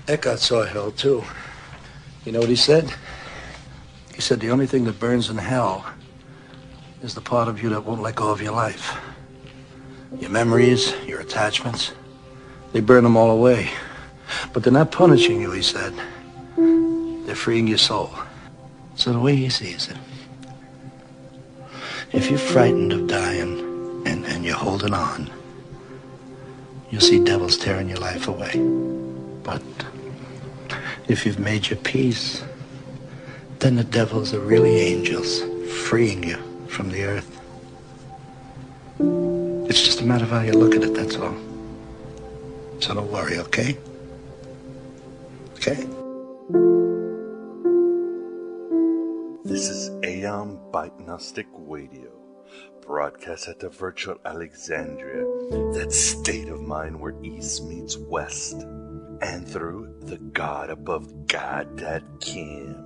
Eckhart saw hell, too. You know what he said? He said the only thing that burns in hell is the part of you that won't let go of your life. Your memories, your attachments, they burn them all away. But they're not punishing you, he said. They're freeing your soul. So the way he sees it, if you're frightened of dying and you're holding on, you'll see devils tearing your life away. But if you've made your peace, then the devils are really angels, freeing you from the earth. It's just a matter of how you look at it, that's all. So don't worry, okay? Okay? This is Aeon Byte Gnostic Radio, broadcast at the virtual Alexandria, that state of mind where East meets West, and through the God above God.com.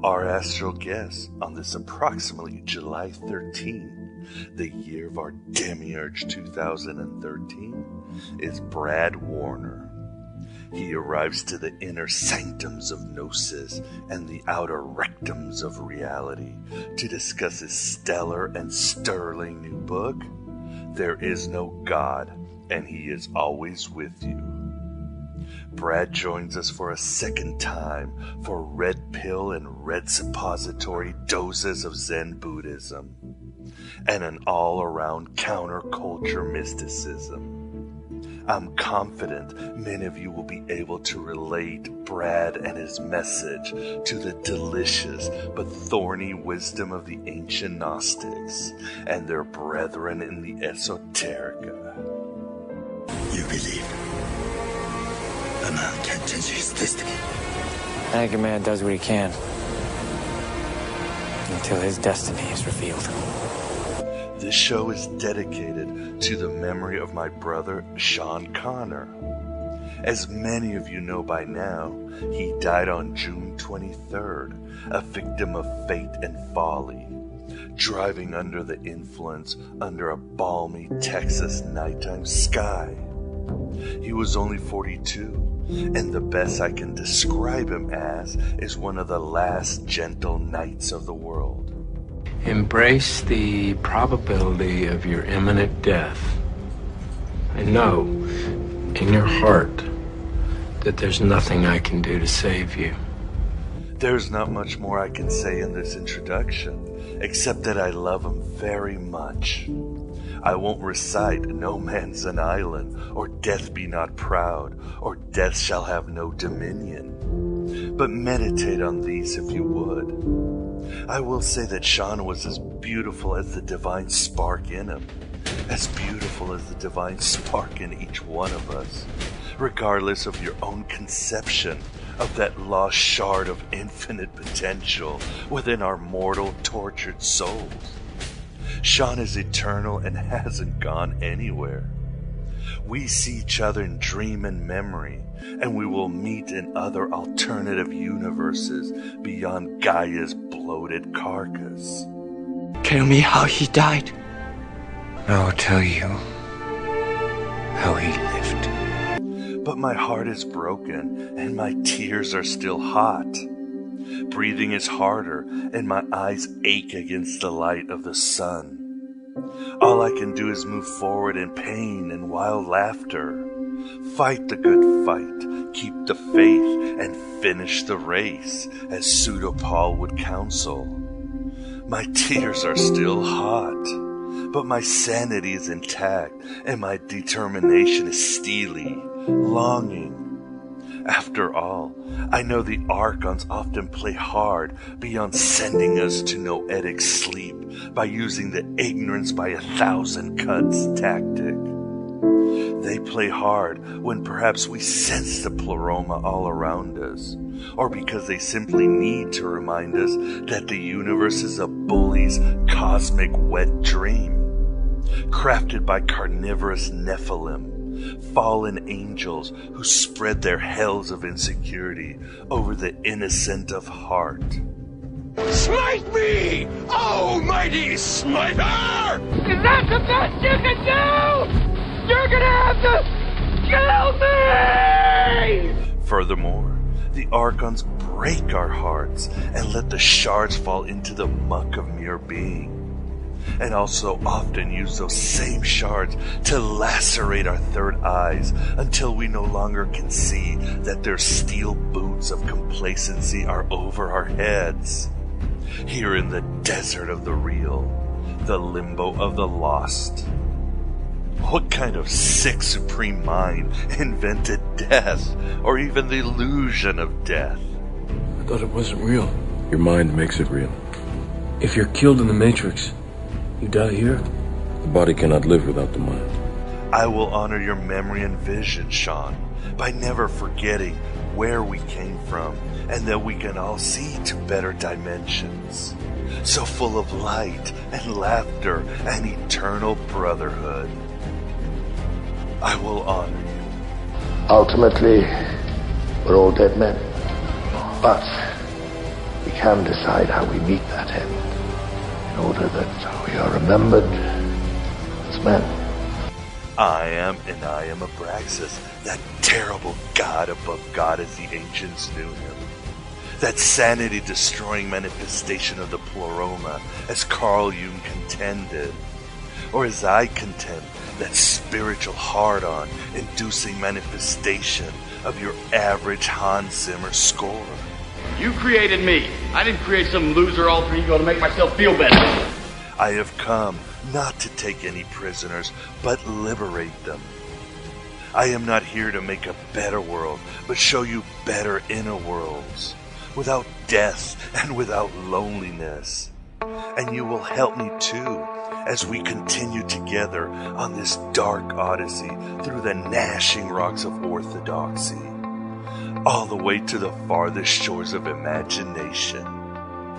Our astral guest on this approximately July 13, the year of our Demiurge 2013, is Brad Warner. He arrives to the inner sanctums of Gnosis and the outer rectums of reality to discuss his stellar and sterling new book, There Is No God, and He Is Always With You. Brad joins us for a second time for red pill and red suppository doses of Zen Buddhism and an all-around counterculture mysticism. I'm confident many of you will be able to relate Brad and his message to the delicious but thorny wisdom of the ancient Gnostics and their brethren in the esoterica. You believe a man can't change his destiny? I think a man does what he can until his destiny is revealed. This show is dedicated to the memory of my brother, Sean Connor. As many of you know by now, he died on June 23rd, a victim of fate and folly, driving under the influence under a balmy Texas nighttime sky. He was only 42, and the best I can describe him as is one of the last gentle knights of the world. Embrace the probability of your imminent death. And know in your heart that there's nothing I can do to save you. There's not much more I can say in this introduction, except that I love him very much. I won't recite No Man's an Island, or Death Be Not Proud, or Death Shall Have No Dominion. But meditate on these if you would. I will say that Sean was as beautiful as the divine spark in him, as beautiful as the divine spark in each one of us, regardless of your own conception of that lost shard of infinite potential within our mortal, tortured souls. Sean is eternal and hasn't gone anywhere. We see each other in dream and memory, and we will meet in other alternative universes beyond Gaia's bloated carcass. Tell me how he died. I'll tell you how he lived. But my heart is broken, and my tears are still hot. Breathing is harder, and my eyes ache against the light of the sun. All I can do is move forward in pain and wild laughter. Fight the good fight, keep the faith, and finish the race, as Pseudo-Paul would counsel. My tears are still hot, but my sanity is intact, and my determination is steely, longing. After all, I know the Archons often play hard beyond sending us to noetic sleep by using the ignorance by 1,000 cuts tactic. They play hard when perhaps we sense the pleroma all around us, or because they simply need to remind us that the universe is a bully's cosmic wet dream, crafted by carnivorous Nephilim, fallen angels who spread their hells of insecurity over the innocent of heart. Smite me, almighty smiter! Is that the best you can do? You're gonna have to kill me! Furthermore, the archons break our hearts and let the shards fall into the muck of mere being, and also often use those same shards to lacerate our third eyes until we no longer can see that their steel boots of complacency are over our heads. Here in the desert of the real, the limbo of the lost. What kind of sick supreme mind invented death, or even the illusion of death? I thought it wasn't real. Your mind makes it real. If you're killed in the Matrix, you die here? The body cannot live without the mind. I will honor your memory and vision, Sean, by never forgetting where we came from and that we can all see to better dimensions, so full of light and laughter and eternal brotherhood. I will honor you. Ultimately, we're all dead men. But we can decide how we meet that end in order that we are remembered as men. I am Abraxas, that terrible god above God as the ancients knew him. That sanity-destroying manifestation of the pleroma, as Carl Jung contended. Or as I contend, that spiritual hard-on inducing manifestation of your average Hans Zimmer score. You created me. I didn't create some loser alter ego to make myself feel better. I have come not to take any prisoners, but liberate them. I am not here to make a better world, but show you better inner worlds, without death and without loneliness. And you will help me too, as we continue together on this dark odyssey through the gnashing rocks of orthodoxy, all the way to the farthest shores of imagination.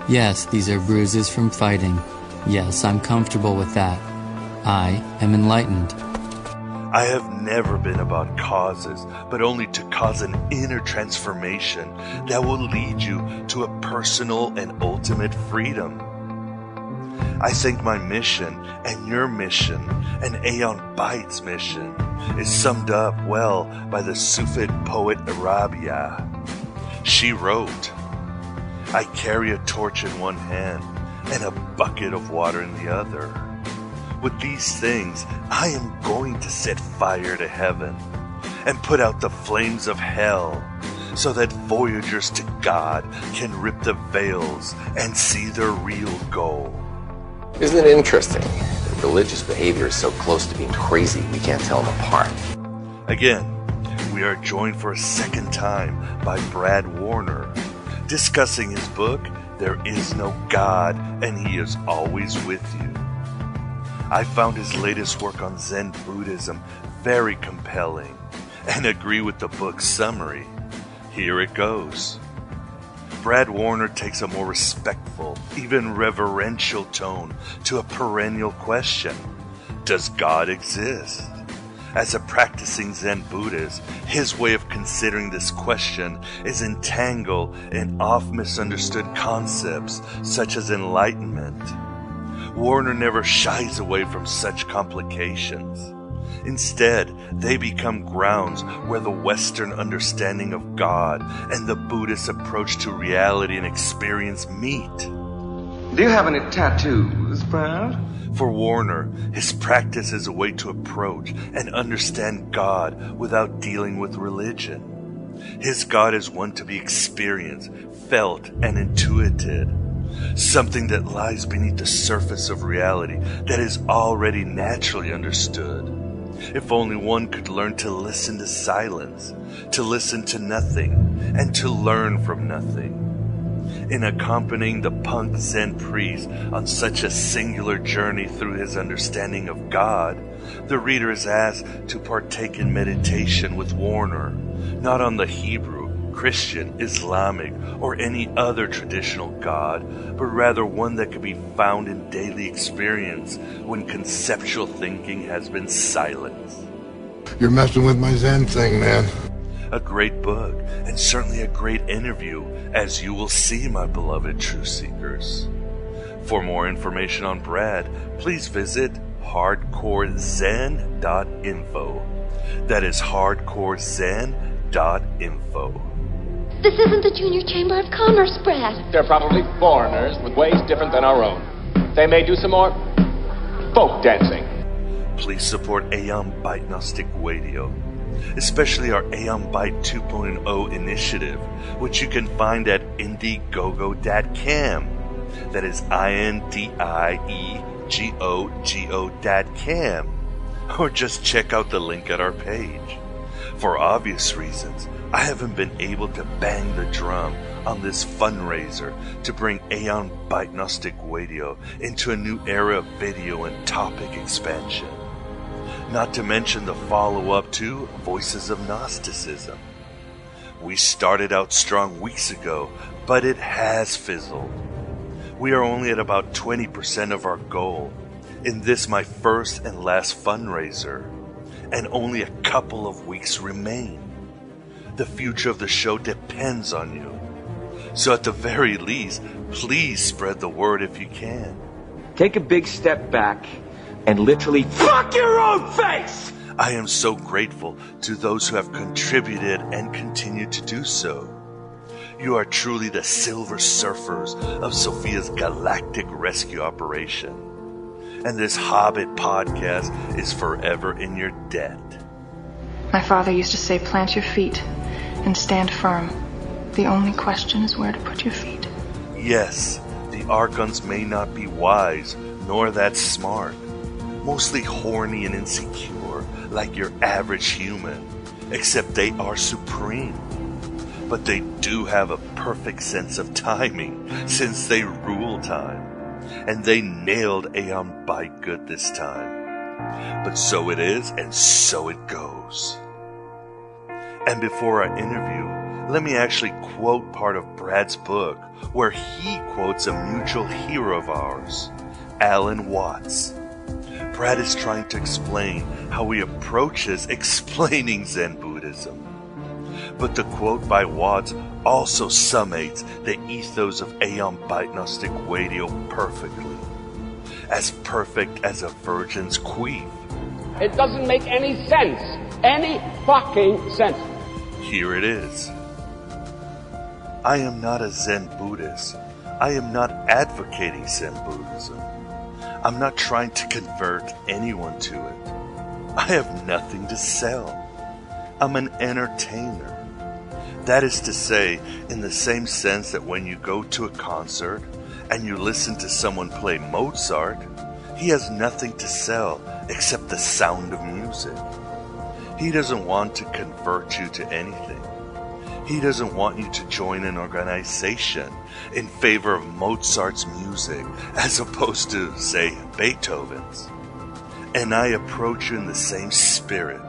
Yes, these are bruises from fighting. Yes, I'm comfortable with that. I am enlightened. I have never been about causes, but only to cause an inner transformation that will lead you to a personal and ultimate freedom. I think my mission and your mission and Aeon Byte's mission is summed up well by the Sufid poet Arabia. She wrote, I carry a torch in one hand and a bucket of water in the other. With these things, I am going to set fire to heaven and put out the flames of hell so that voyagers to God can rip the veils and see their real goal. Isn't it interesting that religious behavior is so close to being crazy we can't tell them apart? Again, we are joined for a second time by Brad Warner, discussing his book, There Is No God and He Is Always With You. I found his latest work on Zen Buddhism very compelling and agree with the book's summary. Here it goes. Brad Warner takes a more respectful, even reverential tone to a perennial question. Does God exist? As a practicing Zen Buddhist, his way of considering this question is entangled in oft-misunderstood concepts such as enlightenment. Warner never shies away from such complications. Instead, they become grounds where the Western understanding of God and the Buddhist approach to reality and experience meet. Do you have any tattoos, Brad? For Warner, his practice is a way to approach and understand God without dealing with religion. His God is one to be experienced, felt, and intuited. Something that lies beneath the surface of reality that is already naturally understood. If only one could learn to listen to silence, to listen to nothing, and to learn from nothing. In accompanying the punk Zen priest on such a singular journey through his understanding of God, the reader is asked to partake in meditation with Warner, not on the Hebrew, Christian, Islamic, or any other traditional God, but rather one that can be found in daily experience when conceptual thinking has been silenced. You're messing with my Zen thing, man. A great book, and certainly a great interview, as you will see, my beloved truth seekers. For more information on Brad, please visit hardcorezen.info. That is hardcorezen.info. This isn't the Junior Chamber of Commerce, Brad. They're probably foreigners with ways different than our own. They may do some more folk dancing. Please support Aeon Byte Gnostic Radio, especially our Aeon Byte 2.0 initiative, which you can find at Indiegogo.cam. That is INDIEGOGO.cam. Or just check out the link at our page. For obvious reasons, I haven't been able to bang the drum on this fundraiser to bring Aeon Byte Gnostic Radio into a new era of video and topic expansion. Not to mention the follow-up to Voices of Gnosticism. We started out strong weeks ago, but it has fizzled. We are only at about 20% of our goal in this my first and last fundraiser, and only a couple of weeks remain. The future of the show depends on you. So at the very least, please spread the word if you can. Take a big step back and literally fuck your own face! I am so grateful to those who have contributed and continue to do so. You are truly the Silver Surfers of Sophia's galactic rescue operation. And this Hobbit podcast is forever in your debt. My father used to say, plant your feet and stand firm. The only question is where to put your feet. Yes, the Archons may not be wise, nor that smart. Mostly horny and insecure, like your average human. Except they are supreme. But they do have a perfect sense of timing, since they rule time. And they nailed Aeon Byte good this time. But so it is, and so it goes. And before our interview, let me actually quote part of Brad's book, where he quotes a mutual hero of ours, Alan Watts. Brad is trying to explain how he approaches explaining Zen Buddhism. But the quote by Watts also summates the ethos of Aeon Byte Gnostic Radio perfectly. As perfect as a virgin's queef. It doesn't make any sense. Any fucking sense. Here it is. I am not a Zen Buddhist. I am not advocating Zen Buddhism. I'm not trying to convert anyone to it. I have nothing to sell. I'm an entertainer. That is to say, in the same sense that when you go to a concert and you listen to someone play Mozart, he has nothing to sell except the sound of music. He doesn't want to convert you to anything. He doesn't want you to join an organization in favor of Mozart's music as opposed to, say, Beethoven's. And I approach you in the same spirit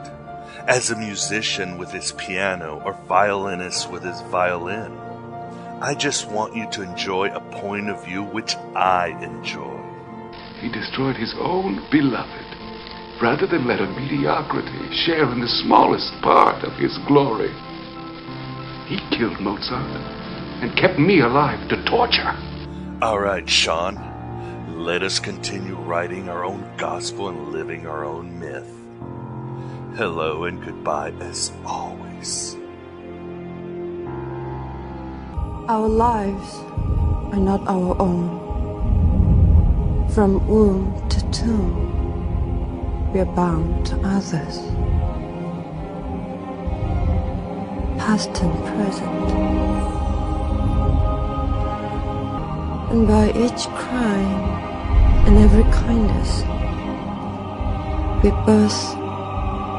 as a musician with his piano or violinist with his violin. I just want you to enjoy a point of view which I enjoy. He destroyed his own beloved rather than let a mediocrity share in the smallest part of his glory. He killed Mozart and kept me alive to torture. All right, Sean. Let us continue writing our own gospel and living our own myth. Hello and goodbye as always. Our lives are not our own. From womb to tomb, we are bound to others. Past and present. And by each crime and every kindness, we birth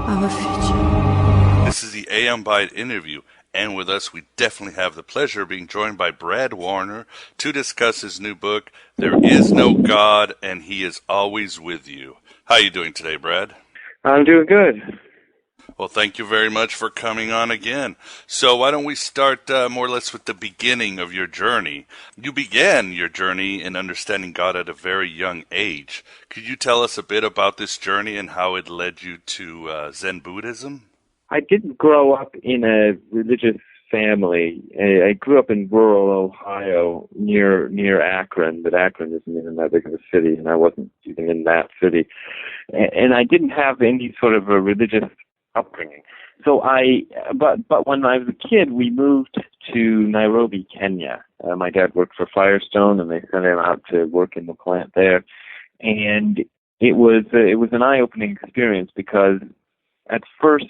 our future. This is the Aeon Byte interview, and with us we definitely have the pleasure of being joined by Brad Warner to discuss his new book, There Is No God and He Is Always With You. How are you doing today, Brad? I'm doing good. Well, thank you very much for coming on again. So why don't we start more or less with the beginning of your journey. You began your journey in understanding God at a very young age. Could you tell us a bit about this journey and how it led you to Zen Buddhism? I didn't grow up in a religious family. I grew up in rural Ohio near Akron, but Akron isn't even that big of a city, and I wasn't even in that city. And I didn't have any sort of a religious upbringing. So but when I was a kid, we moved to Nairobi, Kenya. My dad worked for Firestone, and they sent him out to work in the plant there. And it was an eye-opening experience because at first,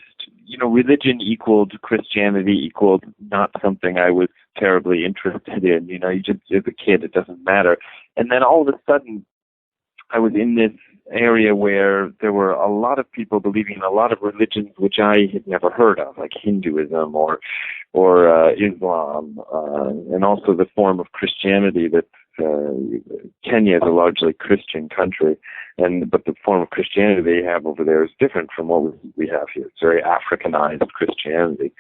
religion equaled Christianity equaled not something I was terribly interested in. You just, as a kid, it doesn't matter. And then all of a sudden, I was in this area where there were a lot of people believing in a lot of religions which I had never heard of, like Hinduism or Islam, and also the form of Christianity that Kenya is a largely Christian country, but the form of Christianity they have over there is different from what we have here. It's very Africanized Christianity.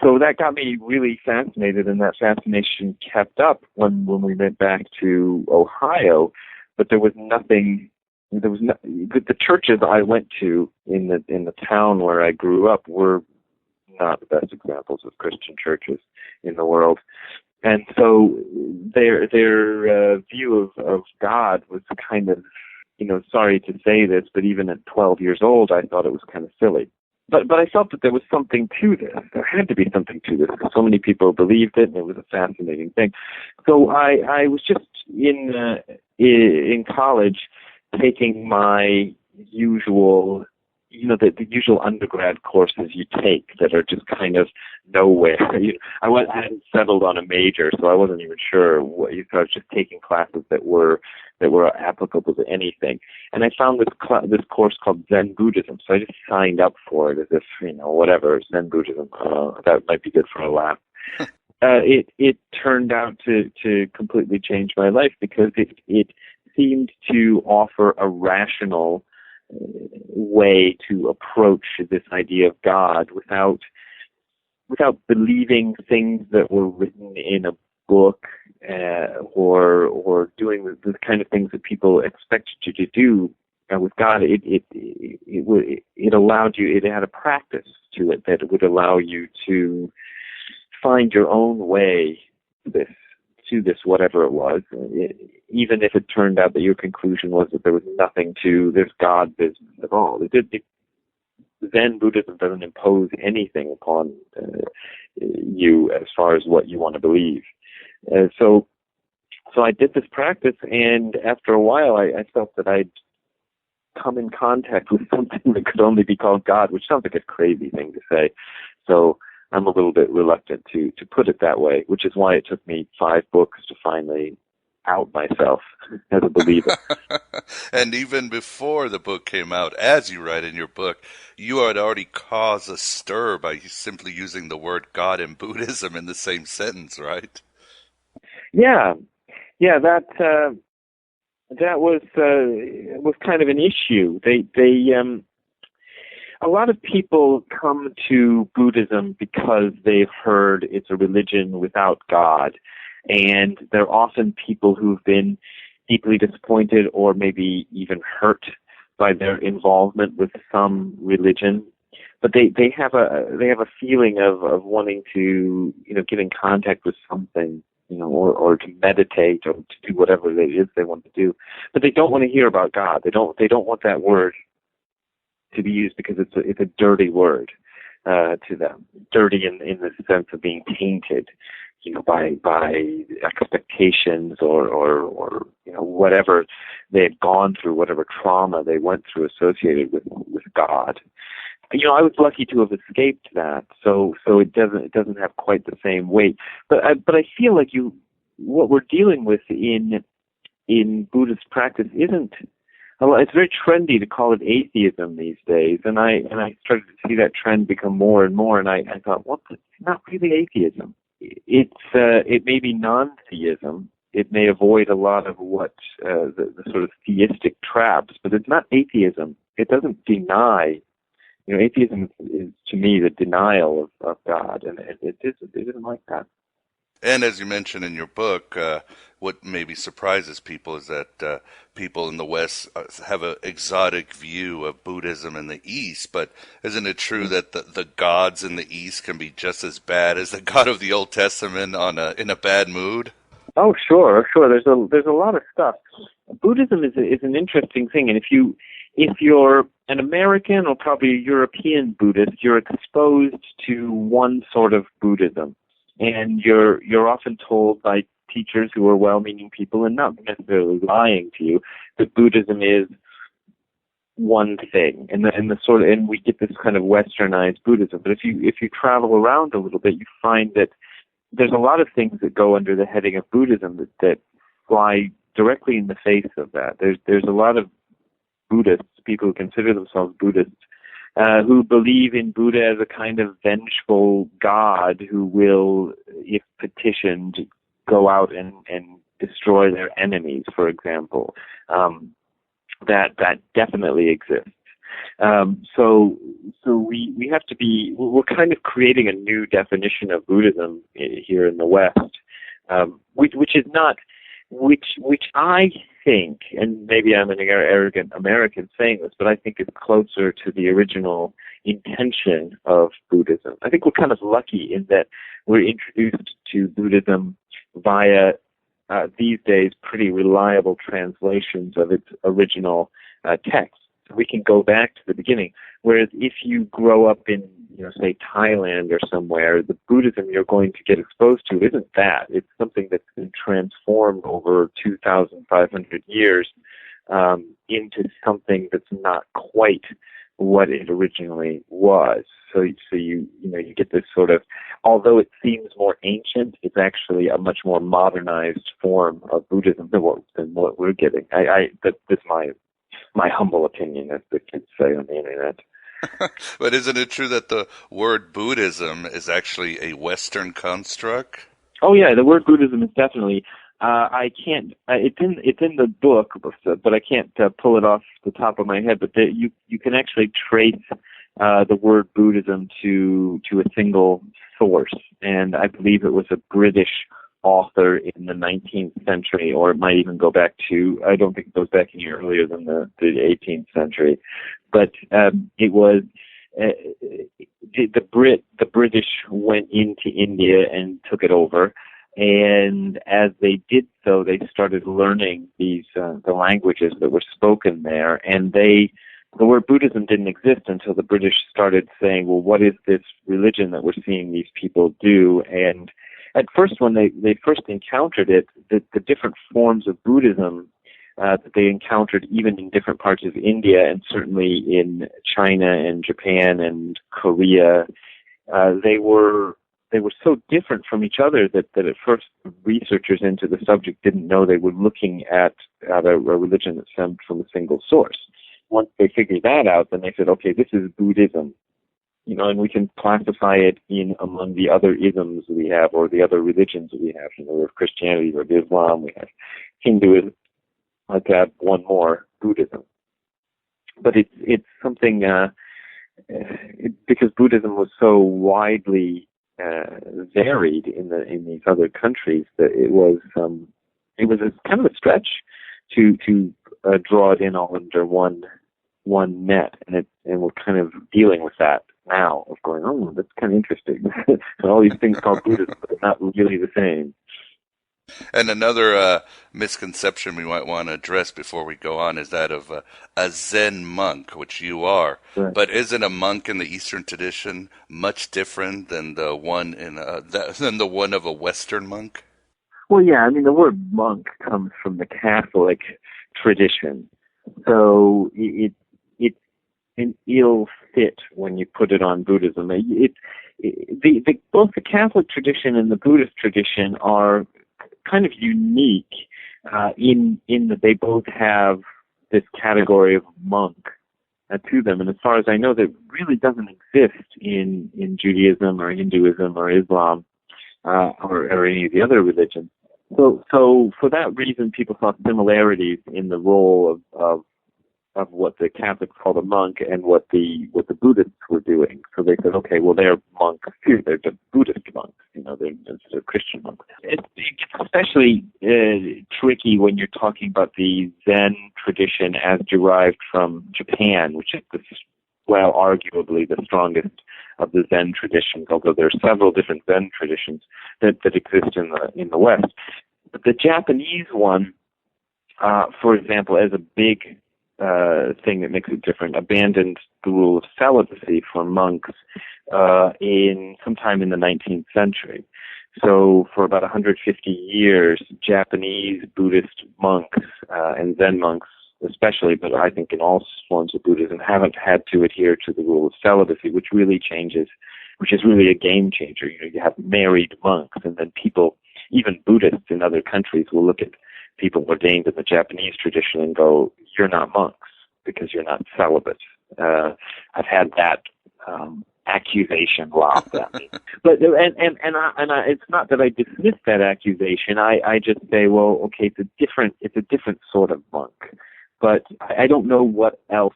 So that got me really fascinated, and that fascination kept up when we went back to Ohio. But there was nothing. The churches I went to in the town where I grew up were not the best examples of Christian churches in the world. And so their view of God was kind of, sorry to say this, but even at 12 years old, I thought it was kind of silly. But I felt that there was something to this. There had to be something to this because so many people believed it, and it was a fascinating thing. So I was just in college taking my usual, the usual undergrad courses you take that are just kind of nowhere. I hadn't settled on a major, so I wasn't even sure what. So I was just taking classes that were applicable to anything. And I found this course called Zen Buddhism, so I just signed up for it as if whatever Zen Buddhism. That might be good for a laugh. It turned out to completely change my life because it seemed to offer a rational way to approach this idea of God without believing things that were written in a book or doing the kind of things that people expected you to do. With God, it allowed you. It had a practice to it that would allow you to find your own way to this, whatever it was, even if it turned out that your conclusion was that there was nothing to this God business at all. Zen Buddhism doesn't impose anything upon you as far as what you want to believe. So I did this practice, and after a while, I felt that I'd come in contact with something that could only be called God, which sounds like a crazy thing to say. So I'm a little bit reluctant to put it that way, which is why it took me 5 books to finally out myself as a believer. And even before the book came out, as you write in your book, you had already caused a stir by simply using the word God and Buddhism in the same sentence, right? Yeah, that was kind of an issue. A lot of people come to Buddhism because they've heard it's a religion without God, and they're often people who've been deeply disappointed or maybe even hurt by their involvement with some religion. But they have a feeling of wanting to get in contact with something, or to meditate or to do whatever it is they want to do. But they don't want to hear about God. They don't want that word to be used because it's a dirty word to them. Dirty in the sense of being tainted, by expectations or whatever they had gone through, whatever trauma they went through associated with God. I was lucky to have escaped that, so it doesn't have quite the same weight. But I feel like what we're dealing with in Buddhist practice isn't. It's very trendy to call it atheism these days, and I started to see that trend become more and more. And I thought, it's not really atheism. It may be non-theism. It may avoid a lot of what the sort of theistic traps, but it's not atheism. It doesn't deny. Atheism is to me the denial of God, and it isn't like that. And as you mentioned in your book, what maybe surprises people is that people in the West have an exotic view of Buddhism in the East. But isn't it true that the gods in the East can be just as bad as the God of the Old Testament in a bad mood? Oh, sure. There's a lot of stuff. Buddhism is an interesting thing, and if if you're an American or probably a European Buddhist, you're exposed to one sort of Buddhism, and you're often told by teachers who are well-meaning people and not necessarily lying to you that Buddhism is one thing, and we get this kind of westernized Buddhism. But if you travel around a little bit, you find that there's a lot of things that go under the heading of Buddhism that fly directly in the face of that. There's a lot of Buddhists, people who consider themselves Buddhists, who believe in Buddha as a kind of vengeful God who will, if petitioned, go out and destroy their enemies, for example. That definitely exists. So we have to be, we're kind of creating a new definition of Buddhism here in the West, which is not, which I think, and maybe I'm an arrogant American saying this, but I think it's closer to the original intention of Buddhism. I think we're kind of lucky in that we're introduced to Buddhism via these days pretty reliable translations of its original text. So we can go back to the beginning. Whereas if you grow up in, say Thailand or somewhere, the Buddhism you're going to get exposed to isn't that. It's something that's been transformed over 2,500 years into something that's not quite what it originally was. So you get this sort of, although it seems more ancient, it's actually a much more modernized form of Buddhism than what we're getting. That's my humble opinion, as the kids say on the internet. But isn't it true that the word Buddhism is actually a Western construct? Oh yeah, the word Buddhism is definitely. I can't. It's in the book, but I can't pull it off the top of my head. But you can actually trace the word Buddhism to a single source, and I believe it was a British author in the 19th century, or it might even go back to, I don't think it goes back any earlier than the 18th century, but it was the British went into India and took it over, and as they did so, they started learning the languages that were spoken there, and the word Buddhism didn't exist until the British started saying, well, what is this religion that we're seeing these people do? And at first, when they first encountered it, the different forms of Buddhism that they encountered even in different parts of India and certainly in China and Japan and Korea, they were so different from each other that at first researchers into the subject didn't know they were looking at a religion that stemmed from a single source. Once they figured that out, then they said, okay, this is Buddhism. And we can classify it in among the other isms we have, or the other religions we have. We have Christianity, we have Islam, we have Hinduism. Let's add one more, Buddhism. But it's something because Buddhism was so widely varied in these other countries that it was a kind of a stretch to draw it in all under one net, and we're kind of dealing with that now, of going, oh, that's kind of interesting. And all these things called Buddhism, but they're not really the same. And another misconception we might want to address before we go on is that of a Zen monk, which you are. Right. But isn't a monk in the Eastern tradition much different than the one of a Western monk? Well, yeah. I mean, the word monk comes from the Catholic tradition, so it's an ill fit when you put it on Buddhism. Both the Catholic tradition and the Buddhist tradition are kind of unique in that they both have this category of monk to them. And as far as I know, that really doesn't exist in Judaism or Hinduism or Islam or any of the other religions. So for that reason, people saw similarities in the role of what the Catholics called a monk and what the Buddhists were doing. So they said, okay, well, they're monks too. They're just Buddhist monks. They're Christian monks. It gets especially tricky when you're talking about the Zen tradition as derived from Japan, which is arguably the strongest of the Zen traditions, although there are several different Zen traditions that exist in the West. But the Japanese one, for example, as a big thing that makes it different, abandoned the rule of celibacy for monks in sometime in the 19th century. So for about 150 years, Japanese Buddhist monks and Zen monks especially, but I think in all forms of Buddhism, haven't had to adhere to the rule of celibacy, which is really a game changer. You have married monks, and then people, even Buddhists in other countries, will look at people ordained in the Japanese tradition and go, "You're not monks because you're not celibate." I've had that accusation lobbed at me, but it's not that I dismiss that accusation. I just say, well, okay, it's a different sort of monk, but I don't know what else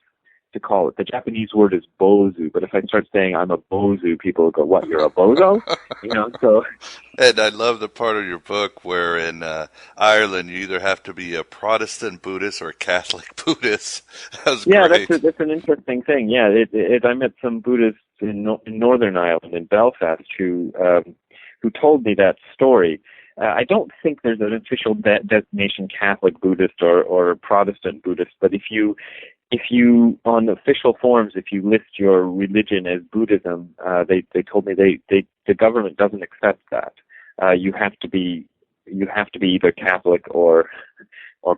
to call it. The Japanese word is bozu, but if I start saying I'm a bozu, people will go, "What? You're a bozo?" So. And I love the part of your book where in Ireland you either have to be a Protestant Buddhist or a Catholic Buddhist. That was great. That's an interesting thing. Yeah, I met some Buddhists in Northern Ireland, in Belfast, who told me that story. I don't think there's an official designation Catholic Buddhist or Protestant Buddhist, but if you on official forms, if you list your religion as Buddhism, they told me the government doesn't accept that. You have to be either Catholic or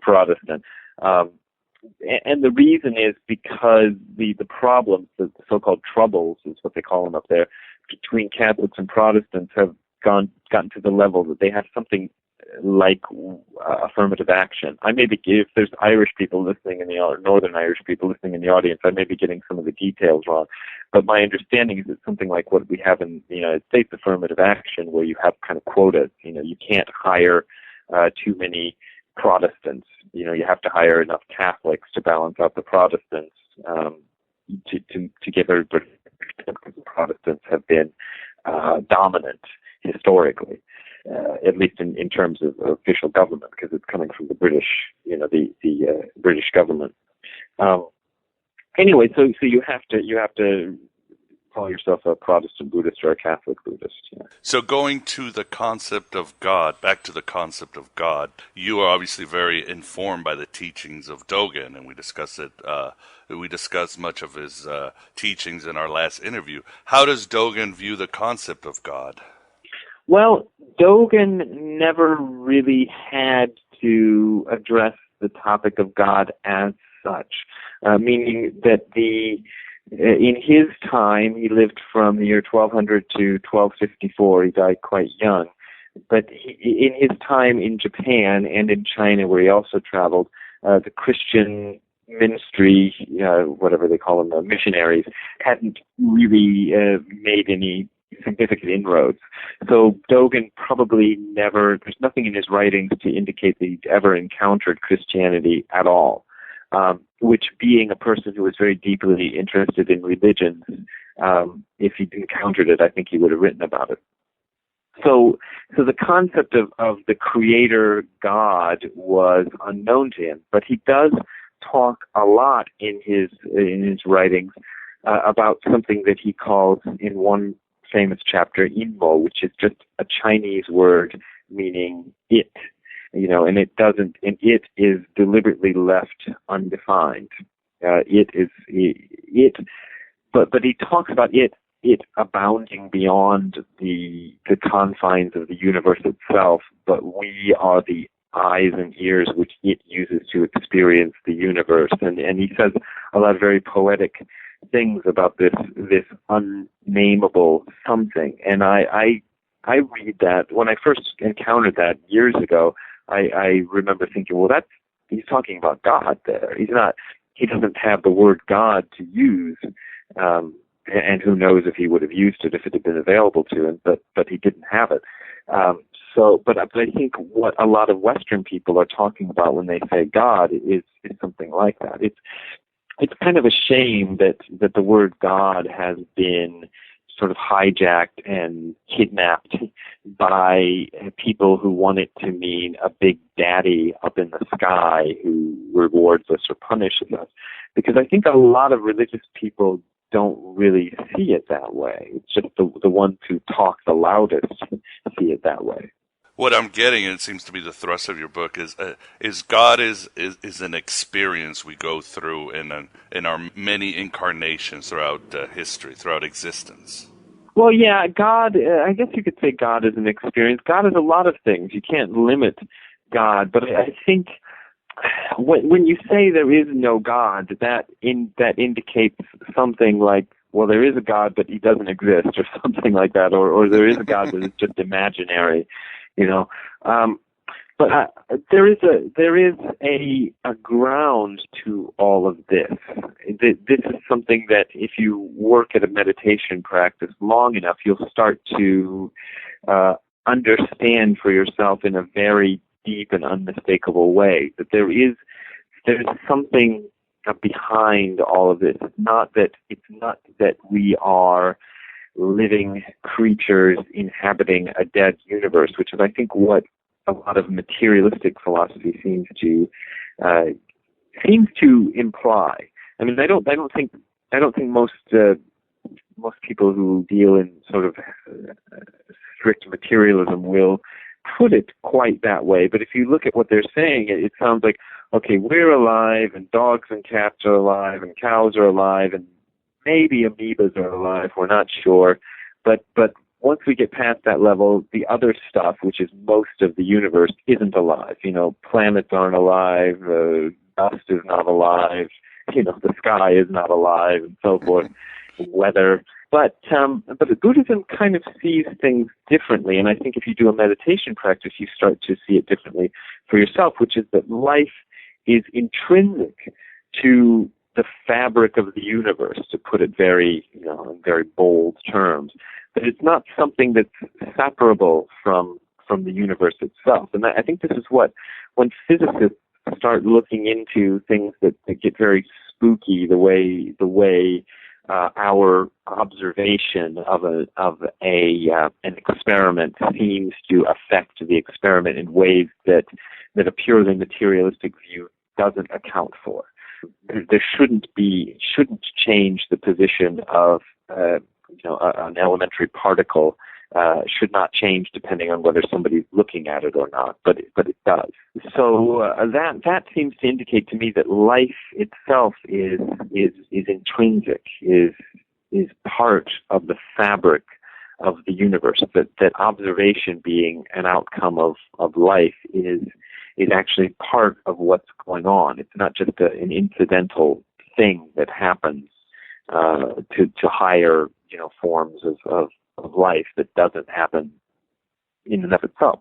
Protestant. And the reason is because the problems, the so-called troubles, is what they call them up there, between Catholics and Protestants have gotten to the level that they have something like affirmative action. I may be, if there's Irish people listening in the Northern Irish people listening in the audience, I may be getting some of the details wrong. But my understanding is it's something like what we have in the United States, affirmative action, where you have kind of quotas. You can't hire too many Protestants. You have to hire enough Catholics to balance out the Protestants to give everybody. Because the Protestants have been dominant historically, at least in terms of official government, because it's coming from the British, the British government. Anyway, so you have to call yourself a Protestant Buddhist or a Catholic Buddhist. Yeah. So going to the concept of God, back to the concept of God, you are obviously very informed by the teachings of Dogen, and we discussed it. We discussed much of his teachings in our last interview. How does Dogen view the concept of God? Well, Dogen never really had to address the topic of God as such, meaning that in his time, he lived from the year 1200 to 1254. He died quite young. But in his time in Japan and in China, where he also traveled, the Christian ministry, whatever they call them, the missionaries, hadn't really made any significant inroads. So Dogen probably never, there's nothing in his writings to indicate that he'd ever encountered Christianity at all. Which, being a person who was very deeply interested in religions, if he'd encountered it, I think he would have written about it. So the concept of the creator God was unknown to him, but he does talk a lot in his writings about something that he calls, in one famous chapter, Inmo, which is just a Chinese word meaning it. And it is deliberately left undefined. But he talks about it abounding beyond the confines of the universe itself, but we are the eyes and ears which it uses to experience the universe. And he says a lot of very poetic things about this unnameable something. And I read that when I first encountered that years ago. I remember thinking, well, he's talking about God there. He doesn't have the word God to use, and who knows if he would have used it if it had been available to him, but he didn't have it. But I think what a lot of Western people are talking about when they say God is something like that. It's kind of a shame that the word God has been sort of hijacked and kidnapped by people who want it to mean a big daddy up in the sky who rewards us or punishes us. Because I think a lot of religious people don't really see it that way. It's just the ones who talk the loudest see it that way. What I'm getting, and it seems to be the thrust of your book, is God is an experience we go through in our many incarnations throughout history, throughout existence. Well, yeah, God, I guess you could say God is an experience. God is a lot of things. You can't limit God, but I think when you say there is no God, that indicates something like, well, there is a God, but he doesn't exist, or something like that, or there is a God, but it's just imaginary, you know. But there is a ground to all of this. This is something that if you work at a meditation practice long enough, you'll start to understand for yourself in a very deep and unmistakable way that there's something behind all of this. It's not that we are living creatures inhabiting a dead universe, which is, I think, what a lot of materialistic philosophy seems to imply. I mean, I don't think most people who deal in sort of strict materialism will put it quite that way. But if you look at what they're saying, it sounds like, okay, we're alive, and dogs and cats are alive, and cows are alive, and maybe amoebas are alive. We're not sure, but once we get past that level, the other stuff, which is most of the universe, isn't alive. You know, planets aren't alive, dust is not alive, you know, the sky is not alive, and so forth, weather. But Buddhism kind of sees things differently, and I think if you do a meditation practice, you start to see it differently for yourself, which is that life is intrinsic to the fabric of the universe, to put it very, you know, in very bold terms. But it's not something that's separable from the universe itself. And I think this is what, when physicists start looking into things that get very spooky, the way our observation of an experiment seems to affect the experiment in ways that a purely materialistic view doesn't account for. There shouldn't change the position of an elementary particle should not change depending on whether somebody's looking at it or not, but it does. So that seems to indicate to me that life itself is intrinsic, is part of the fabric of the universe. That observation being an outcome of life is actually part of what's going on. It's not just an incidental thing that happens to higher, you know, forms of life that doesn't happen in and of itself.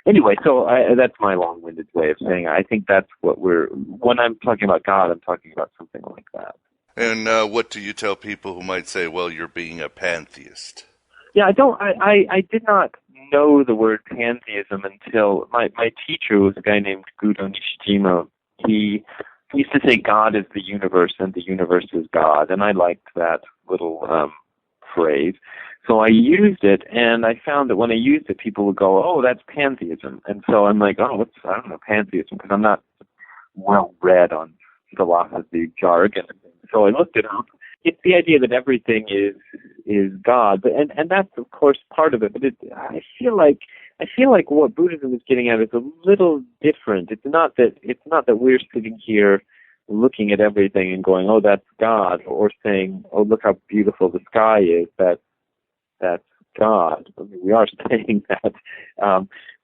Anyway, so that's my long-winded way of saying I think that's what when I'm talking about God, I'm talking about something like that. And what do you tell people who might say, well, you're being a pantheist? Yeah, I did not know the word pantheism until my teacher was a guy named Gudo Nishijima. He used to say God is the universe and the universe is God, and I liked that little phrase. So I used it, and I found that when I used it, people would go, oh, that's pantheism. And so I'm like, oh, I don't know, pantheism, because I'm not well read on philosophy jargon. So I looked it up. It's the idea that everything is God, and that's of course part of it. But I feel like what Buddhism is getting at is a little different. It's not that we're sitting here looking at everything and going, oh, that's God, or saying, oh, look how beautiful the sky is. That's God. I mean, we are saying that,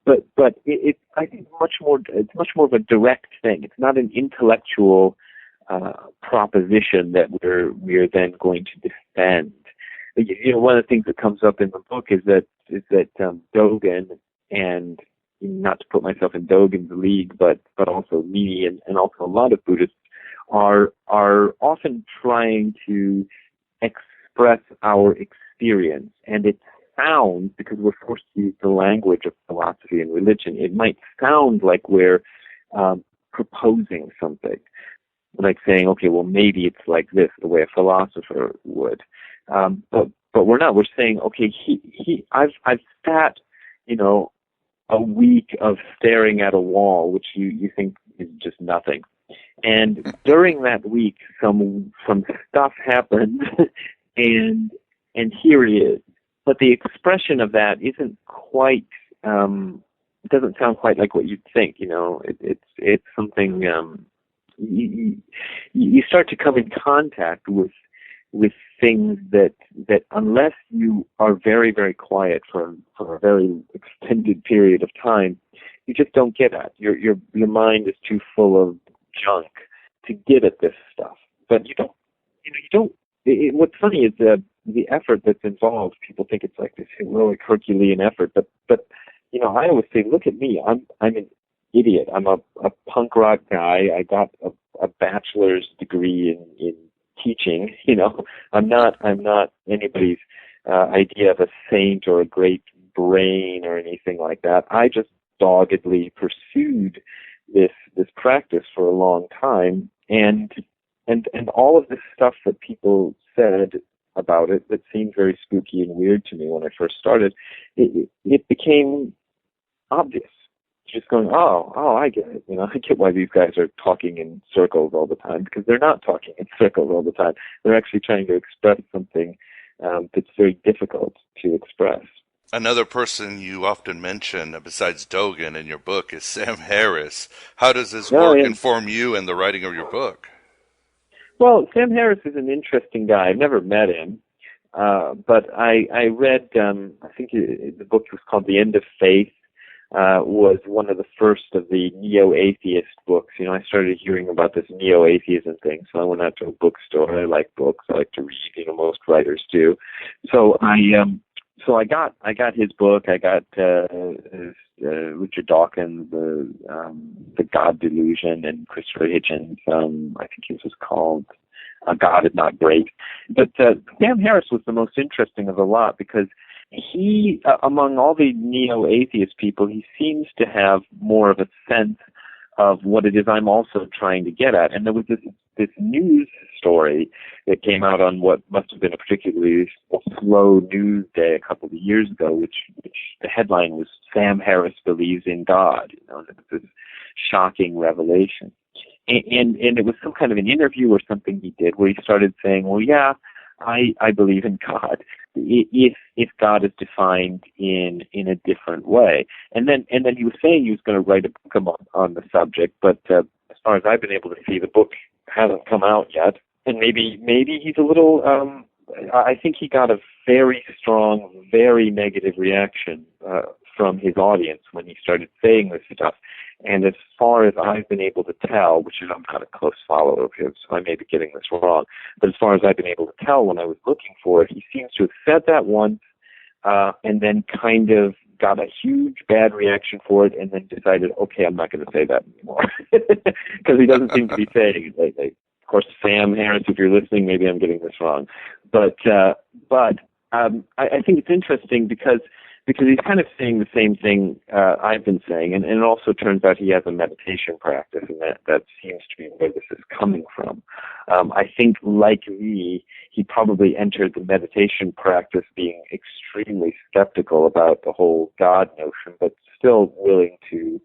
but it's I think it's much more of a direct thing. It's not an intellectual proposition that we're then going to defend. You know, one of the things that comes up in the book is that Dogen, and not to put myself in Dogen's league, but also me and also a lot of Buddhists are often trying to express our experience, and it sounds, because we're forced to use the language of philosophy and religion, it might sound like we're proposing something, like saying, okay, well, maybe it's like this, the way a philosopher would, but we're not. We're saying, okay, I've sat, you know, a week of staring at a wall, which you think is just nothing, and during that week, some stuff happened, and here it is. But the expression of that isn't quite it doesn't sound quite like what you'd think. It's something you start to come in contact with things that unless you are very, very quiet for a very extended period of time, you just don't get at. Your mind is too full of junk to get at this stuff. But you don't. What's funny is the effort that's involved. People think it's like this heroic Herculean effort, but I always say, look at me. I'm an idiot. I'm a punk rock guy. I got a bachelor's degree in teaching. I'm not anybody's idea of a saint or a great brain or anything like that. I just doggedly pursued this practice for a long time, and all of this stuff that people said about it that seemed very spooky and weird to me when I first started, it became obvious. Just going, oh, I get it. I get why these guys are talking in circles all the time, because they're not talking in circles all the time. They're actually trying to express something that's very difficult to express. Another person you often mention, besides Dogen in your book, is Sam Harris. How does his work inform you in the writing of your book? Well, Sam Harris is an interesting guy. I've never met him, but I read, I think the book was called The End of Faith, was one of the first of the neo-atheist books. I started hearing about this neo-atheism thing, so I went out to a bookstore. I like books. I like to read, most writers do. So I got his book. I got Richard Dawkins, the God Delusion, and Christopher Hitchens. I think his was called God Is Not Great. But Sam Harris was the most interesting of the lot, because he, among all the neo-atheist people, he seems to have more of a sense of what it is I'm also trying to get at. And there was this news story that came out on what must have been a particularly slow news day a couple of years ago, which the headline was "Sam Harris Believes in God." It was this shocking revelation. And it was some kind of an interview or something he did where he started saying, well, yeah, I believe in God, if God is defined in a different way. And then he was saying he was going to write a book on the subject, but as far as I've been able to see, the book hasn't come out yet. And maybe he's a little, I think he got a very strong, very negative reaction from his audience when he started saying this stuff. And as far as I've been able to tell, which is I'm not a close follower of his, so I may be getting this wrong, but as far as I've been able to tell when I was looking for it, he seems to have said that once and then kind of got a huge bad reaction for it and then decided, okay, I'm not going to say that anymore. Because he doesn't seem to be saying it. Of course, Sam Harris, if you're listening, maybe I'm getting this wrong. But I think it's interesting because he's kind of saying the same thing I've been saying, and it also turns out he has a meditation practice, and that seems to be where this is coming from. I think, like me, he probably entered the meditation practice being extremely skeptical about the whole God notion, but still willing to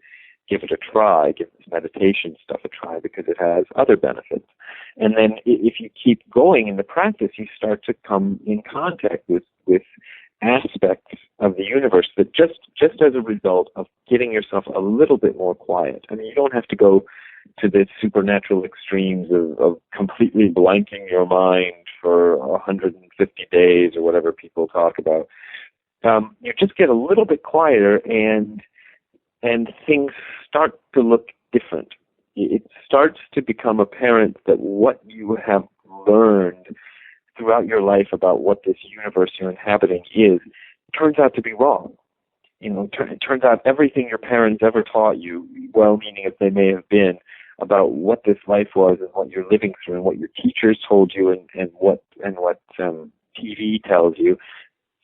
give it a try, give this meditation stuff a try, because it has other benefits. And then if you keep going in the practice, you start to come in contact with aspects of the universe that just as a result of getting yourself a little bit more quiet. I mean, you don't have to go to the supernatural extremes of completely blanking your mind for 150 days or whatever people talk about. You just get a little bit quieter and things start to look different. It starts to become apparent that what you have learned throughout your life about what this universe you're inhabiting is turns out to be wrong. It turns out everything your parents ever taught you, well-meaning as they may have been, about what this life was and what you're living through and what your teachers told you and what TV tells you,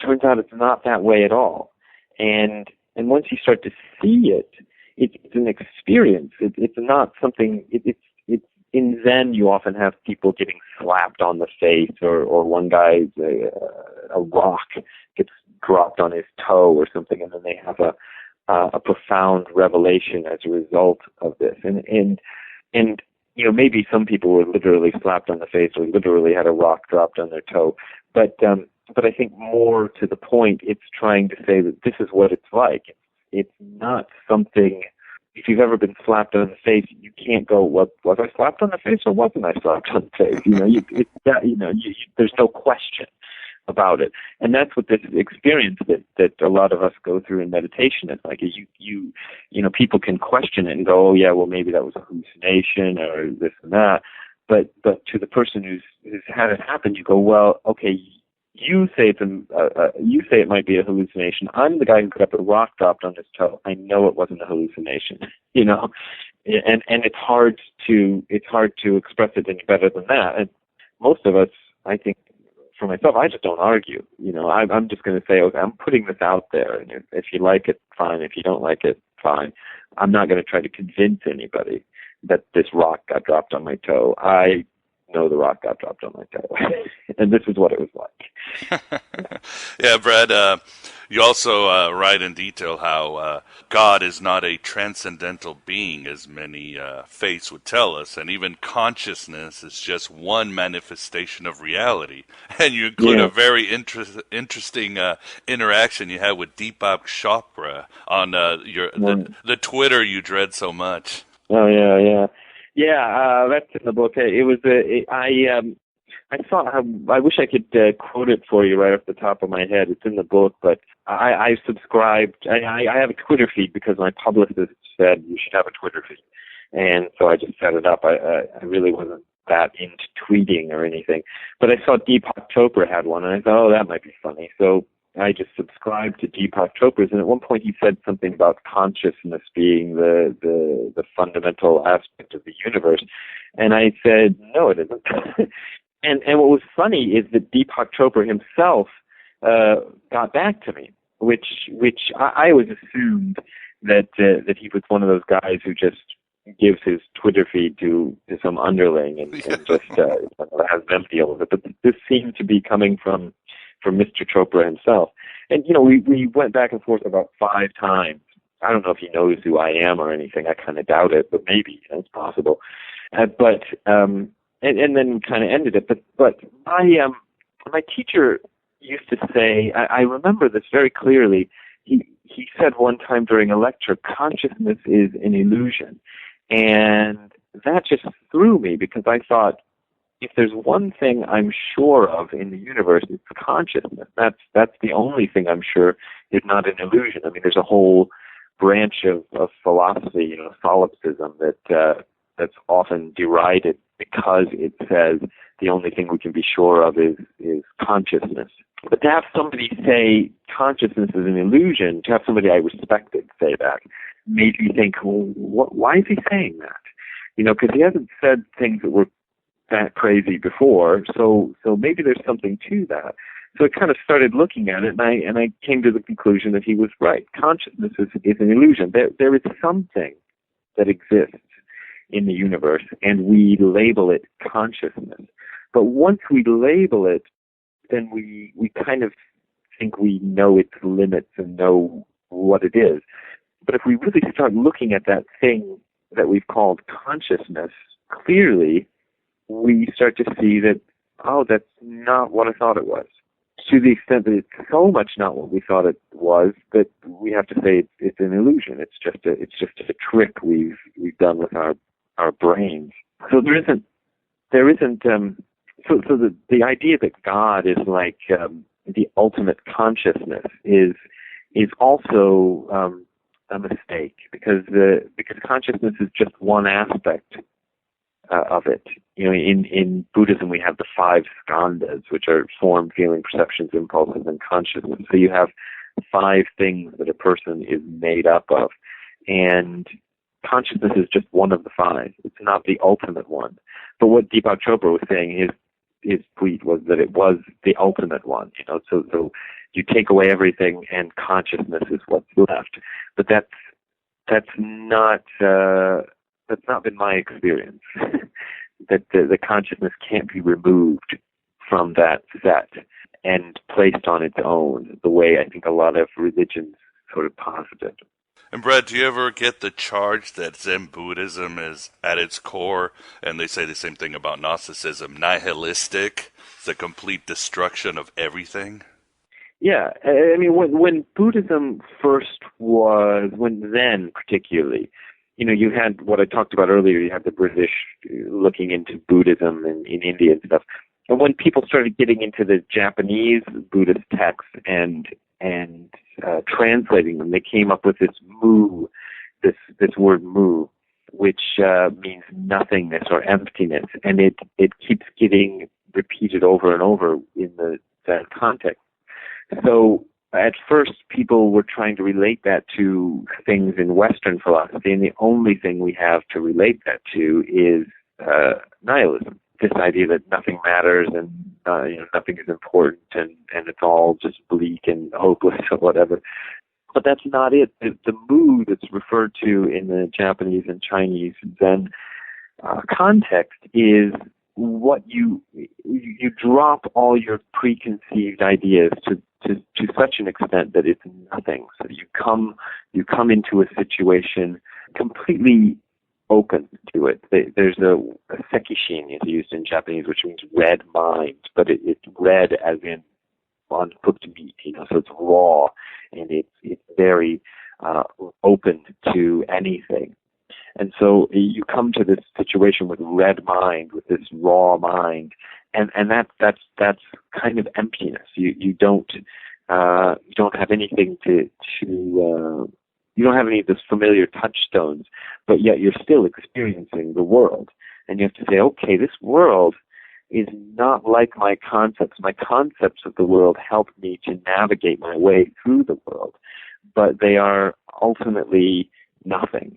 turns out it's not that way at all. And once you start to see it, it's an experience. It's not something. It's in Zen, you often have people getting slapped on the face, or one guy, a rock gets dropped on his toe or something, and then they have a profound revelation as a result of this. And maybe some people were literally slapped on the face or literally had a rock dropped on their toe. But I think more to the point, it's trying to say that this is what it's like. it's not something. If you've ever been slapped on the face, you can't go, "Was I slapped on the face or wasn't I slapped on the face?" There's no question about it, and that's what this experience that a lot of us go through in meditation is like. Is people can question it and go, "Oh yeah, well maybe that was a hallucination or this and that," but to the person who's had it happen, you go, "Well, okay." You say it might be a hallucination. I'm the guy who got a rock dropped on his toe. I know it wasn't a hallucination, and it's hard to express it any better than that. And most of us, I think, for myself, I just don't argue. I'm just going to say, okay, I'm putting this out there, and if you like it, fine. If you don't like it, fine. I'm not going to try to convince anybody that this rock got dropped on my toe. I know the rock got dropped on my toe, and this is what it was like. Yeah, Brad, you also write in detail how God is not a transcendental being, as many faiths would tell us, and even consciousness is just one manifestation of reality. And you include a very interesting interaction you had with Deepak Chopra on the Twitter you dread so much. Oh, yeah. Yeah, that's in the book. It was I saw. I wish I could quote it for you right off the top of my head. It's in the book, but I subscribed. I have a Twitter feed because my publicist said you should have a Twitter feed, and so I just set it up. I really wasn't that into tweeting or anything, but I saw Deepak Chopra had one, and I thought, oh, that might be funny. So I just subscribed to Deepak Chopra's, and at one point he said something about consciousness being the fundamental aspect of the universe, and I said, no, it isn't. and what was funny is that Deepak Chopra himself got back to me, which I always assumed that he was one of those guys who just gives his Twitter feed to some underling and just has them deal with it. But this seemed to be coming from Mr. Chopra himself. And, we went back and forth about 5 times. I don't know if he knows who I am or anything. I kind of doubt it, but maybe it's possible. And then kind of ended it. But my teacher used to say, I remember this very clearly. He said one time during a lecture, consciousness is an illusion. And that just threw me because I thought, if there's one thing I'm sure of in the universe, it's consciousness. That's the only thing I'm sure is not an illusion. I mean, there's a whole branch of philosophy, solipsism, that's often derided because it says the only thing we can be sure of is consciousness. But to have somebody say consciousness is an illusion, to have somebody I respected say that, made me think, well, why is he saying that? Because he hasn't said things that were that crazy before, so maybe there's something to that. So I kind of started looking at it, and I came to the conclusion that he was right. Consciousness is an illusion. There is something that exists in the universe, and we label it consciousness. But once we label it, then we kind of think we know its limits and know what it is. But if we really start looking at that thing that we've called consciousness clearly, we start to see that, oh, that's not what I thought it was. To the extent that it's so much not what we thought it was that we have to say it's an illusion. It's just a trick we've done with our brains. So the idea that God is like the ultimate consciousness is also a mistake because consciousness is just one aspect of it. In Buddhism we have the 5 skandhas, which are form, feeling, perceptions, impulses, and consciousness. So you have 5 things that a person is made up of, and consciousness is just one of the 5. It's not the ultimate one. But what Deepak Chopra was saying, his tweet was that it was the ultimate one. So you take away everything, and consciousness is what's left. But that's not been my experience. That the consciousness can't be removed from that set and placed on its own, the way I think a lot of religions sort of posit it. And Brad, do you ever get the charge that Zen Buddhism is at its core, and they say the same thing about Gnosticism, nihilistic, it's a complete destruction of everything? Yeah, I mean, when Buddhism first was, when Zen particularly, you know, you had what I talked about earlier, you had the British looking into Buddhism in India and stuff. And when people started getting into the Japanese Buddhist texts and translating them, they came up with this mu, this word mu, which means nothingness or emptiness, and it keeps getting repeated over and over in the Zen context. So at first, people were trying to relate that to things in Western philosophy, and the only thing we have to relate that to is nihilism. This idea that nothing matters and nothing is important, and it's all just bleak and hopeless or whatever. But that's not it. The mood that's referred to in the Japanese and Chinese Zen context is what you drop all your preconceived ideas to such an extent that it's nothing. So you come into a situation completely open to it. There's a sekishin is used in Japanese, which means red mind, but it's red as in uncooked meat, so it's raw and it's very open to anything. And so you come to this situation with red mind, with this raw mind, and that's kind of emptiness. You don't have anything to you don't have any of those familiar touchstones, but yet you're still experiencing the world. And you have to say, okay, this world is not like my concepts. My concepts of the world help me to navigate my way through the world, but they are ultimately nothing.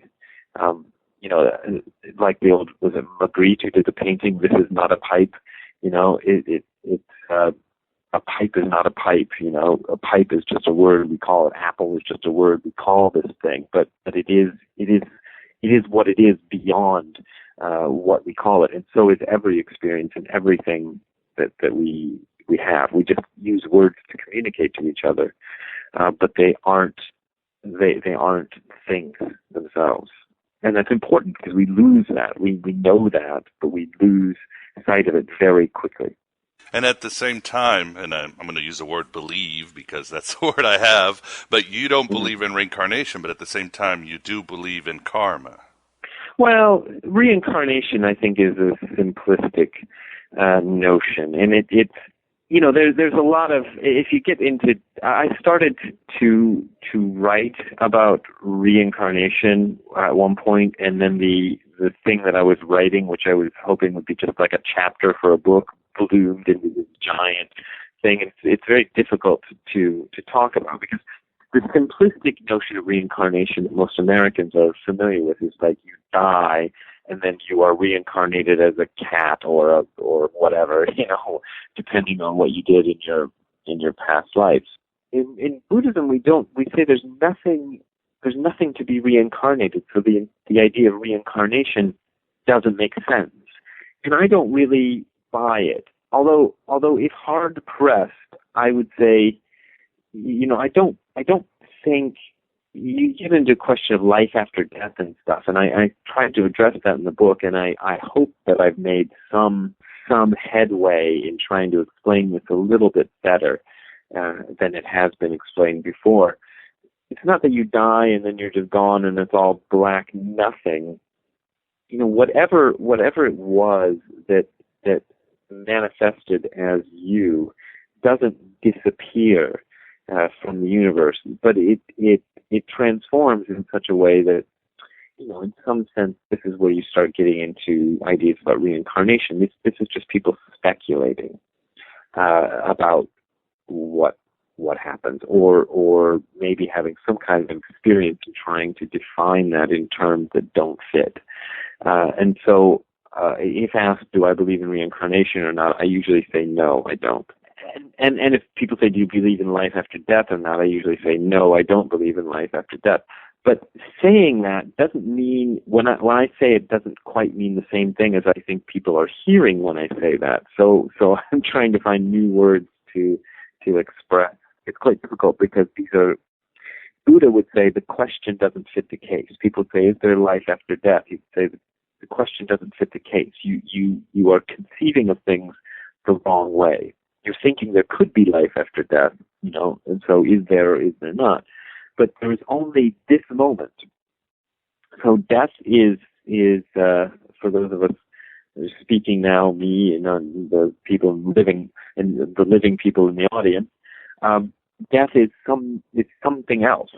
Like the old, was it Magritte who did the painting, "This is not a pipe." A pipe is not a pipe. A pipe is just a word. We call it apple is just a word. We call this thing, but it is what it is beyond what we call it. And so is every experience and everything that we have. We just use words to communicate to each other, but they aren't things themselves. And that's important because we lose that. We know that, but we lose sight of it very quickly. And at the same time, and I'm going to use the word believe because that's the word I have, but you don't believe in reincarnation, but at the same time you do believe in karma. Well, reincarnation, I think, is a simplistic notion. And it's there's a lot of, if you get into, I started to write about reincarnation at one point, and then the thing that I was writing, which I was hoping would be just like a chapter for a book, bloomed into this giant thing. It's very difficult to talk about because the simplistic notion of reincarnation that most Americans are familiar with is like you die and then you are reincarnated as a cat or whatever, depending on what you did in your past lives. In Buddhism, we say there's nothing to be reincarnated. So the idea of reincarnation doesn't make sense, and I don't really buy it. Although if hard pressed, I would say, I don't think. You get into a question of life after death and stuff, and I tried to address that in the book, and I hope that I've made some headway in trying to explain this a little bit better than it has been explained before. It's not that you die and then you're just gone and it's all black nothing. Whatever it was that manifested as you doesn't disappear from the universe, but it transforms in such a way that, in some sense, this is where you start getting into ideas about reincarnation. This is just people speculating about what happens, or maybe having some kind of experience and trying to define that in terms that don't fit. And so, if asked, do I believe in reincarnation or not, I usually say no, I don't. And if people say, do you believe in life after death or not, I usually say, no, I don't believe in life after death. But saying that doesn't mean, when I say it, doesn't quite mean the same thing as I think people are hearing when I say that. So I'm trying to find new words to express. It's quite difficult because Buddha would say the question doesn't fit the case. People say, is there life after death? He'd say the question doesn't fit the case. You are conceiving of things the wrong way. you're thinking there could be life after death, and so is there or is there not? But there is only this moment. So death is for those of us speaking now, me and the people living and the living people in the audience, death is something else.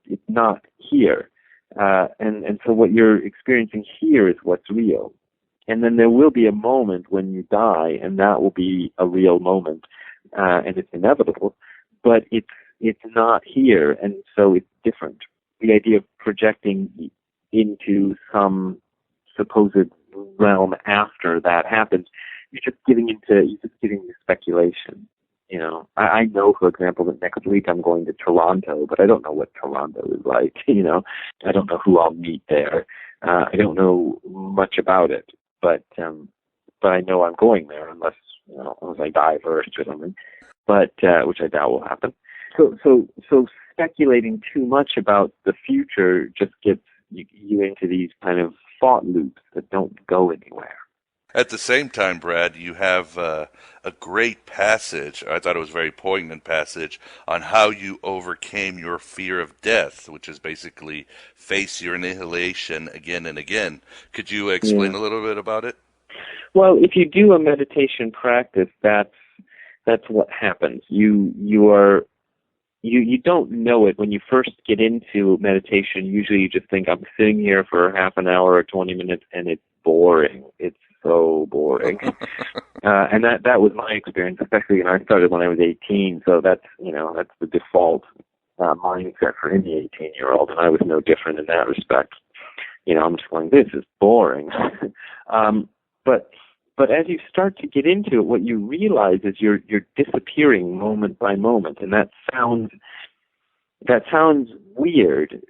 It's not here, and so what you're experiencing here is what's real. And then there will be a moment when you die, and that will be a real moment, and it's inevitable. But it's not here, and so it's different. The idea of projecting into some supposed realm after that happens, you're just getting into speculation. I know, for example, that next week I'm going to Toronto, but I don't know what Toronto is like. I don't know who I'll meet there. I don't know much about it, but I know I'm going there unless I die first or something. But which I doubt will happen. So speculating too much about the future just gets you into these kind of thought loops that don't go anywhere. At the same time, Brad, you have a great passage, I thought it was a very poignant passage, on how you overcame your fear of death, which is basically face your annihilation again and again. Could you explain a little bit about it? Well, if you do a meditation practice, that's what happens. You don't know it when you first get into meditation. Usually you just think, I'm sitting here for half an hour or 20 minutes and it's boring. It's so boring. And that was my experience, especially when I started when I was 18. So that's the default mindset for any 18-year-old. And I was no different in that respect. I'm just going, this is boring. But as you start to get into it, what you realize is you're disappearing moment by moment, and that sounds weird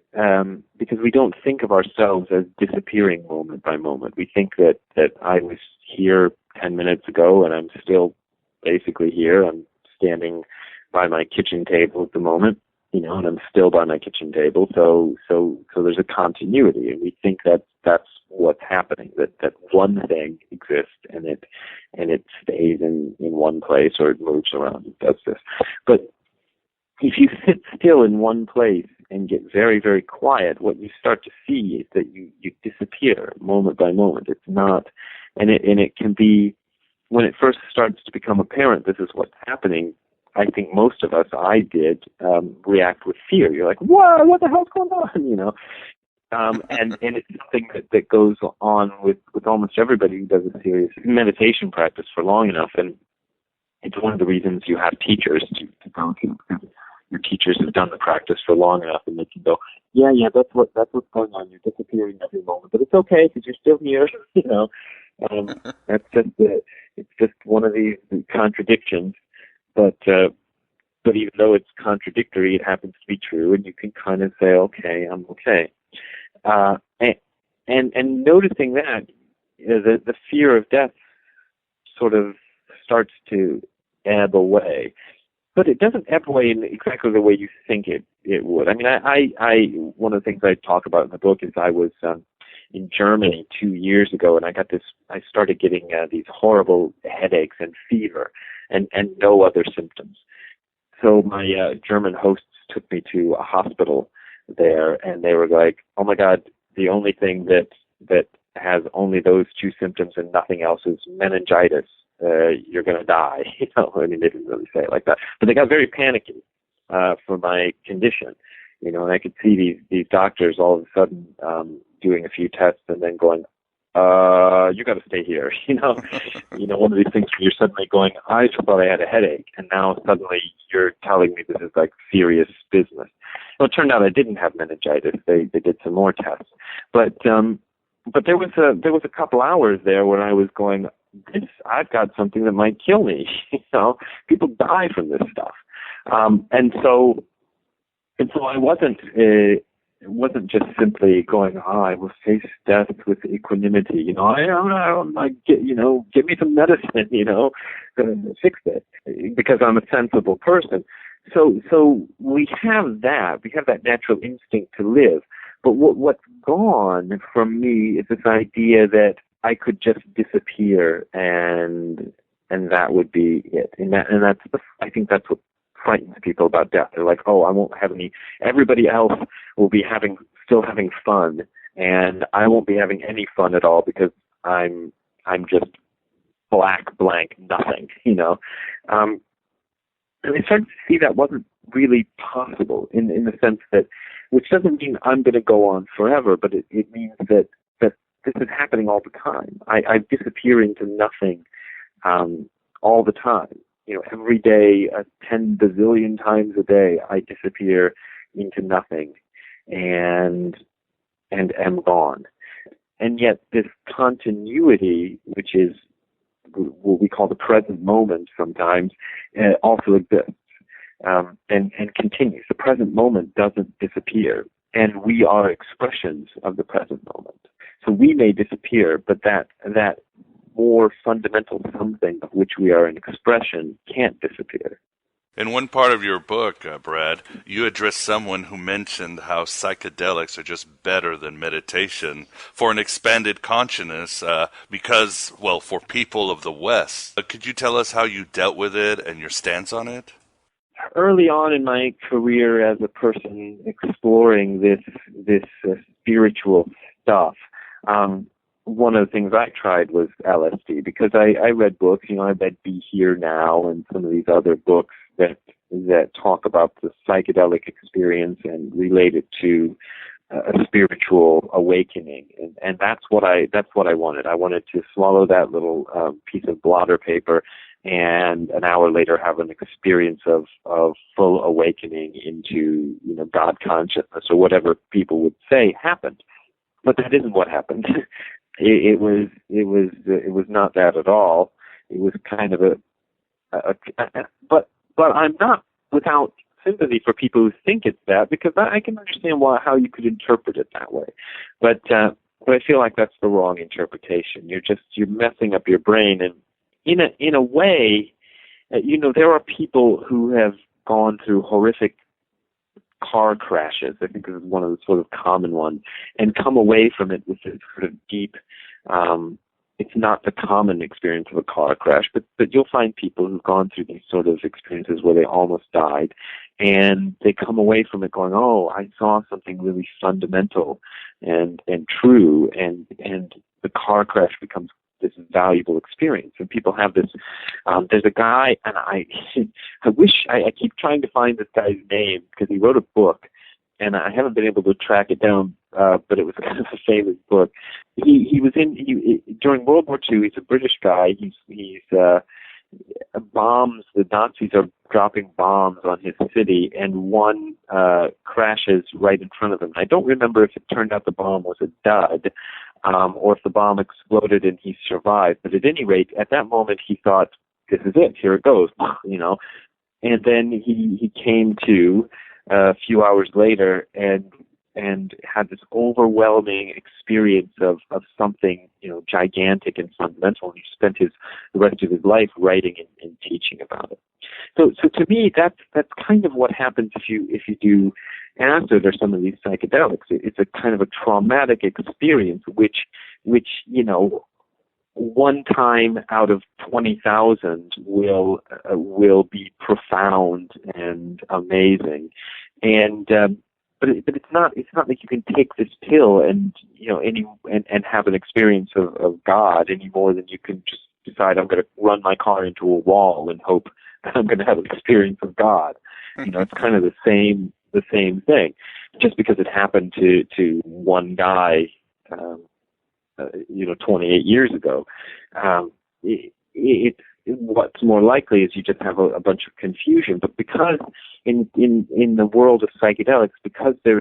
because we don't think of ourselves as disappearing moment by moment. We think that I was here 10 minutes ago, and I'm still basically here. I'm standing by my kitchen table at the moment, and I'm still by my kitchen table. So there's a continuity, and we think that that's what's happening, that one thing exists and it stays in one place, or it moves around and does this. But if you sit still in one place and get very, very quiet, what you start to see is that you disappear moment by moment. It's not, and it can be, when it first starts to become apparent this is what's happening, I think most of us, I did, react with fear. You're like, what the hell's going on, and it's something that goes on with almost everybody who does a serious meditation practice for long enough, and it's one of the reasons you have teachers to go to. Your teachers have done the practice for long enough, and they can go, yeah, that's what's going on. You're disappearing every moment, but it's okay because you're still here. That's just it's just one of these contradictions, but even though it's contradictory, it happens to be true, and you can kind of say, okay, I'm okay. And noticing that, the fear of death sort of starts to ebb away, but it doesn't ebb away in exactly the way you think it would. I mean, I one of the things I talk about in the book is I was in Germany 2 years ago, and I started getting these horrible headaches and fever, and no other symptoms. So my German hosts took me to a hospital there, and they were like, oh my God, the only thing that has only those two symptoms and nothing else is meningitis. You're going to die. I mean, they didn't really say it like that, but they got very panicky for my condition, and I could see these doctors all of a sudden doing a few tests and then going, you got to stay here. One of these things where you're suddenly going, I just thought I had a headache, and now suddenly you're telling me this is like serious business. Well, it turned out I didn't have meningitis. They did some more tests, but there was a couple hours there when I was going, I've got something that might kill me. People die from this stuff, and so I wasn't. It wasn't just simply going, I will face death with equanimity. Give me some medicine, to fix it, because I'm a sensible person. So we have that. We have that natural instinct to live. But what's gone from me is this idea that I could just disappear and that would be it. And that's I think that's what frightens people about death. They're like, oh, I won't have any. Everybody else will be still having fun, and I won't be having any fun at all because I'm just blank, nothing. And I started to see that wasn't really possible in the sense that, which doesn't mean I'm going to go on forever, but it means that this is happening all the time. I disappear into nothing all the time. Every day, 10 bazillion times a day, I disappear into nothing and am gone. And yet this continuity, which is what we call the present moment sometimes, also exists and continues. The present moment doesn't disappear, and we are expressions of the present moment. So we may disappear, but that more fundamental something of which we are an expression can't disappear. In one part of your book, Brad, you address someone who mentioned how psychedelics are just better than meditation for an expanded consciousness because, well, for people of the West. Could you tell us how you dealt with it and your stance on it? Early on in my career as a person exploring this spiritual stuff, one of the things I tried was LSD because I read books. I read Be Here Now and some of these other books that talk about the psychedelic experience and relate it to a spiritual awakening, and that's what I wanted. I wanted to swallow that little piece of blotter paper, and an hour later have an experience of full awakening into God consciousness or whatever people would say happened. But that isn't what happened. It was not that at all. It was kind of but I'm not without sympathy for people who think it's that, because I can understand how you could interpret it that way. But I feel like that's the wrong interpretation. You're messing up your brain, and in a way, there are people who have gone through horrific car crashes. I think this is one of the sort of common ones, and come away from it with this sort of deep. It's not the common experience of a car crash, but you'll find people who've gone through these sort of experiences where they almost died, and they come away from it going, "Oh, I saw something really fundamental and true," and the car crash becomes this valuable experience. And people have this. There's a guy, and I wish I keep trying to find this guy's name because he wrote a book, and I haven't been able to track it down. But it was kind of a famous book. He was during World War II. He's a British guy. He's bombs. The Nazis are dropping bombs on his city, and one crashes right in front of him. I don't remember if it turned out the bomb was a dud, or if the bomb exploded and he survived. But at any rate, at that moment, he thought, "This is it. Here it goes," And then he came to a few hours later and had this overwhelming experience of something, gigantic and fundamental. And he spent the rest of his life writing and teaching about it. So to me, that's kind of what happens if you do acid or some of these psychedelics. It's a kind of a traumatic experience, which one time out of 20,000 will be profound and amazing, but it's not like you can take this pill and and have an experience of God any more than you can just decide I'm going to run my car into a wall and hope that I'm going to have an experience of God. It's kind of the same thing. Just because it happened to one guy 28 years ago, what's more likely is you just have a bunch of confusion. But because in the world of psychedelics, because there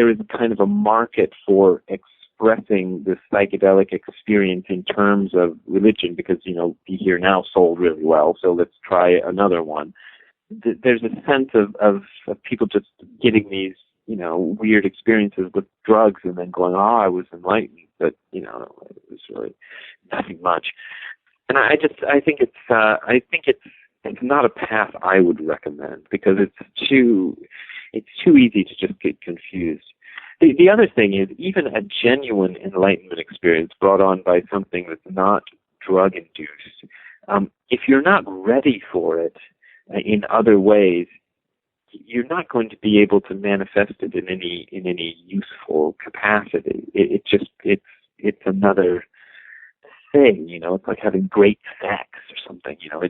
is kind of a market for expressing the psychedelic experience in terms of religion, because Be Here Now sold really well, so let's try another one. There's a sense of people just getting these weird experiences with drugs and then going, "Oh, I was enlightened," but it was really nothing much. And I think it's not a path I would recommend, because it's too easy to just get confused. The other thing is, even a genuine enlightenment experience brought on by something that's not drug-induced. If you're not ready for it in other ways, you're not going to be able to manifest it in any useful capacity. It's another thing, you know. It's like having great sex or something, you know.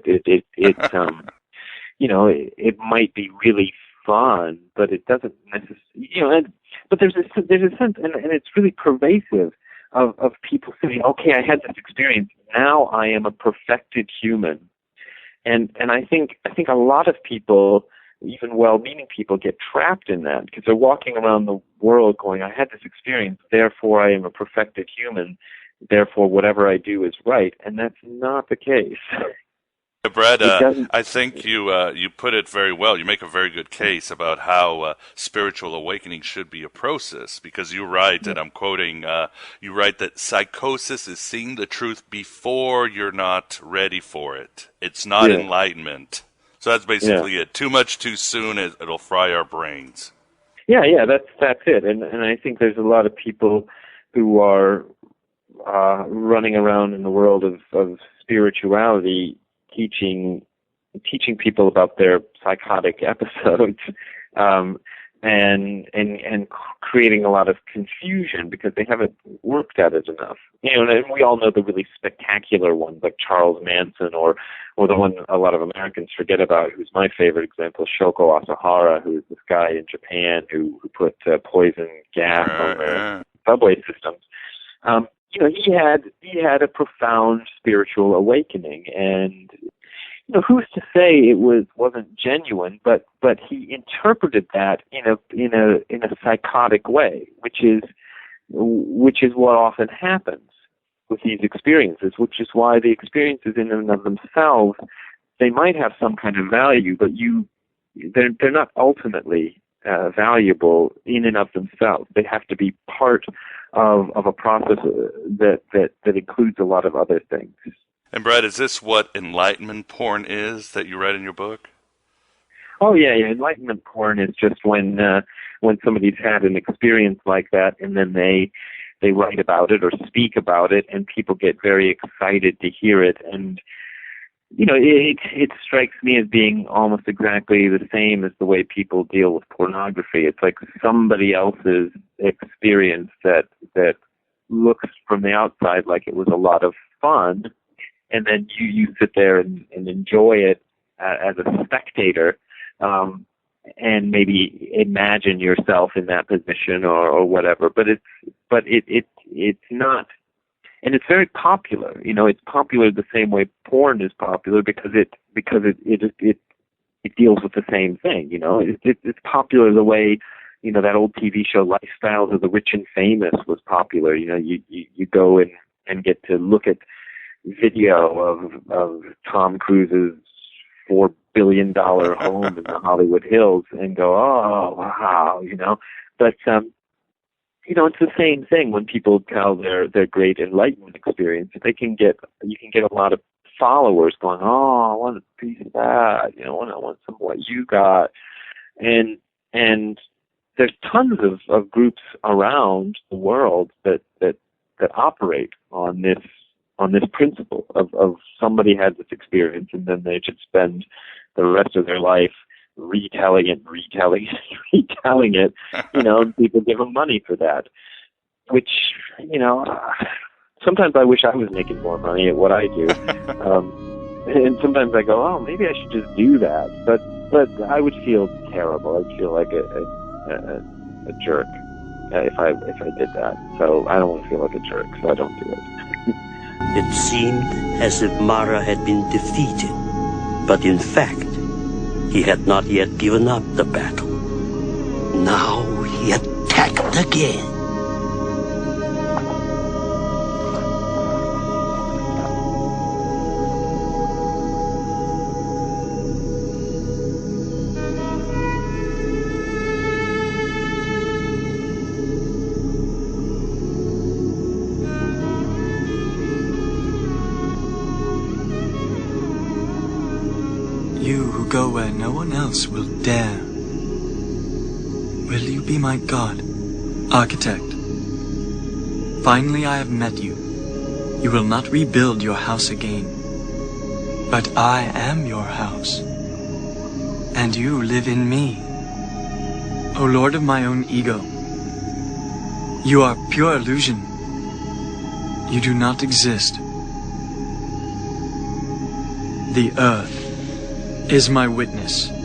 You know, it might be really fun, but it doesn't necessarily, you know. But there's a sense, and it's really pervasive of people saying, okay, I had this experience, now I am a perfected human, and I think a lot of people, even well-meaning people, get trapped in that because they're walking around the world going, I had this experience, therefore I am a perfected human, therefore whatever I do is right, and that's not the case. Brad, I think you put it very well. You make a very good case about how spiritual awakening should be a process, because you write, and I'm quoting, you write that psychosis is seeing the truth before you're not ready for it. It's not enlightenment. So that's basically it. Too much too soon, it'll fry our brains. Yeah, that's it. And I think there's a lot of people who are running around in the world of spirituality, teaching people about their psychotic episodes, and creating a lot of confusion because they haven't worked at it enough. You know, and we all know the really spectacular ones like Charles Manson, or the one a lot of Americans forget about, who's my favorite example, Shoko Asahara, who's this guy in Japan who put poison gas on their subway systems. You know, he had a profound spiritual awakening, and you know, who's to say it wasn't genuine? But he interpreted that in a psychotic way, which is what often happens with these experiences. Which is why the experiences in and of themselves, they might have some kind of value, but they're not ultimately valuable in and of themselves. They have to be part of a process that includes a lot of other things. And Brad, is this what enlightenment porn is that you read in your book? Oh yeah. Enlightenment porn is just when somebody's had an experience like that, and then they write about it or speak about it, and people get very excited to hear it. And you know, it strikes me as being almost exactly the same as the way people deal with pornography. It's like somebody else's experience that looks from the outside like it was a lot of fun, and then you sit there and enjoy it as a spectator, and maybe imagine yourself in that position or whatever. But it's not. And it's very popular. You know, it's popular the same way porn is popular because it deals with the same thing. You know, it's popular the way, you know, that old TV show Lifestyles of the Rich and Famous was popular. You know, you go and get to look at video of Tom Cruise's $4 billion home in the Hollywood Hills and go, oh wow, you know. But you know, it's the same thing when people tell their great enlightenment experience. You can get a lot of followers going, oh, I want a piece of that, you know, I want some of what you got. And there's tons of groups around the world that operate on this principle of somebody had this experience, and then they should spend the rest of their life retelling it, you know, and people give them money for that, which, you know, sometimes I wish I was making more money at what I do, and sometimes I go, oh, maybe I should just do that, but I would feel terrible. I'd feel like a jerk if I did that, so I don't want to feel like a jerk, so I don't do it. It seemed as if Mara had been defeated, but in fact, he had not yet given up the battle. Now he attacked again. You who go where no one else will dare. Will you be my god, architect? Finally I have met you. You will not rebuild your house again. But I am your house. And you live in me. O Lord of my own ego, you are pure illusion. You do not exist. The earth is my witness.